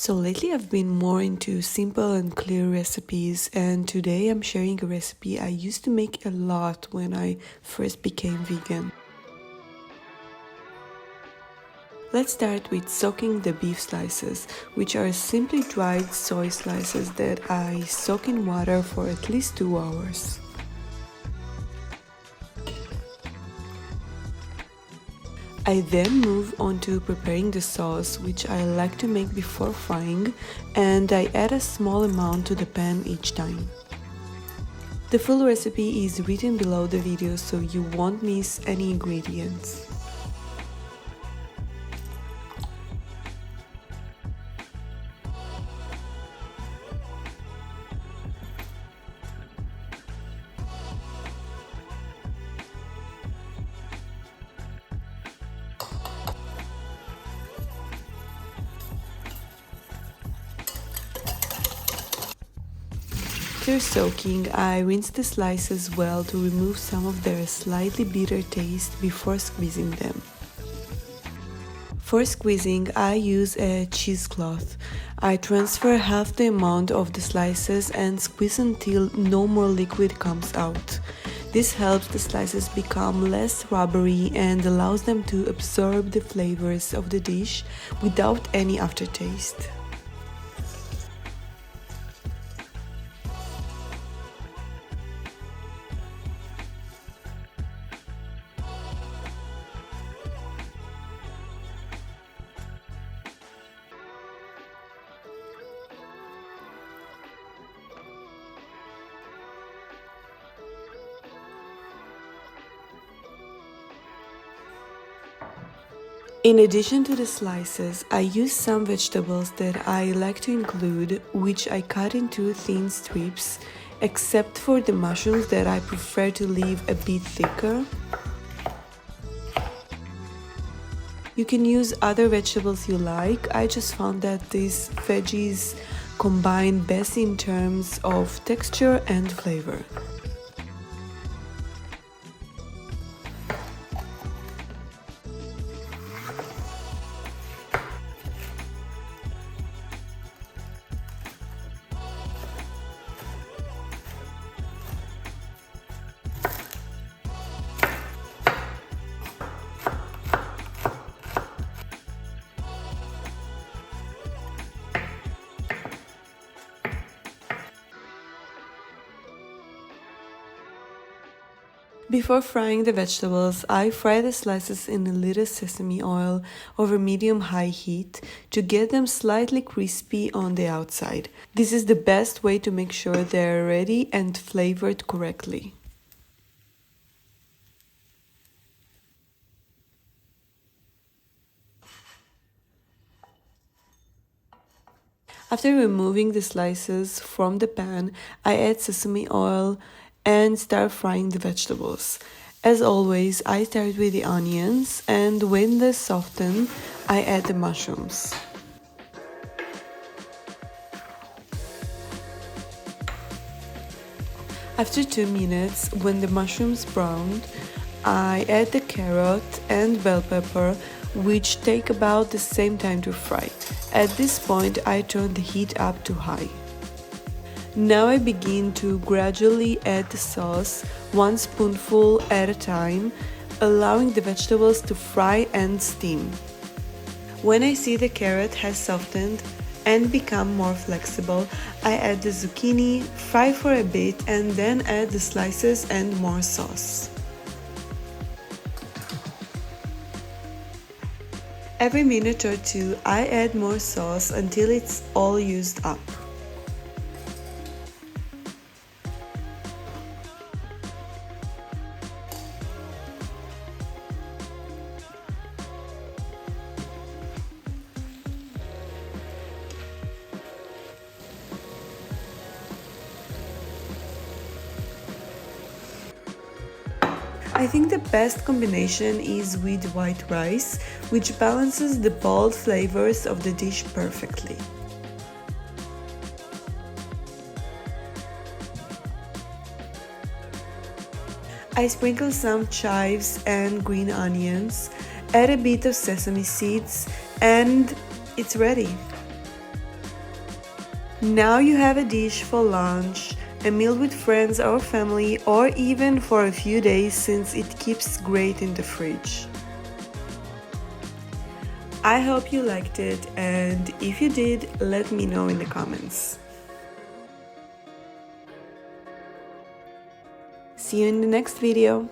So lately I've been more into simple and clear recipes, and today I'm sharing a recipe I used to make a lot when I first became vegan. Let's start with soaking the beef slices, which are simply dried soy slices that I soak in water for at least 2 hours. I then move on to preparing the sauce, which I like to make before frying, and I add a small amount to the pan each time. The full recipe is written below the video, so you won't miss any ingredients. After soaking, I rinse the slices well to remove some of their slightly bitter taste before squeezing them. For squeezing, I use a cheesecloth. I transfer half the amount of the slices and squeeze until no more liquid comes out. This helps the slices become less rubbery and allows them to absorb the flavors of the dish without any aftertaste. In addition to the slices, I use some vegetables that I like to include, which I cut into thin strips, except for the mushrooms that I prefer to leave a bit thicker. You can use other vegetables you like. I just found that these veggies combine best in terms of texture and flavor. Before frying the vegetables, I fry the slices in a little sesame oil over medium-high heat to get them slightly crispy on the outside. This is the best way to make sure they're ready and flavored correctly. After removing the slices from the pan, I add sesame oil and start frying the vegetables. As always, I start with the onions, and when they soften, I add the mushrooms. After 2 minutes, when the mushrooms browned, I add the carrot and bell pepper, which take about the same time to fry. At this point, I turn the heat up to high. Now I begin to gradually add the sauce, 1 spoonful at a time, allowing the vegetables to fry and steam. When I see the carrot has softened and become more flexible, I add the zucchini, fry for a bit, and then add the slices and more sauce. Every minute or 2, I add more sauce until it's all used up. I think the best combination is with white rice, which balances the bold flavors of the dish perfectly. I sprinkle some chives and green onions, add a bit of sesame seeds, and it's ready. Now you have a dish for lunch, a meal with friends or family, or even for a few days since it keeps great in the fridge. I hope you liked it, and if you did, let me know in the comments. See you in the next video.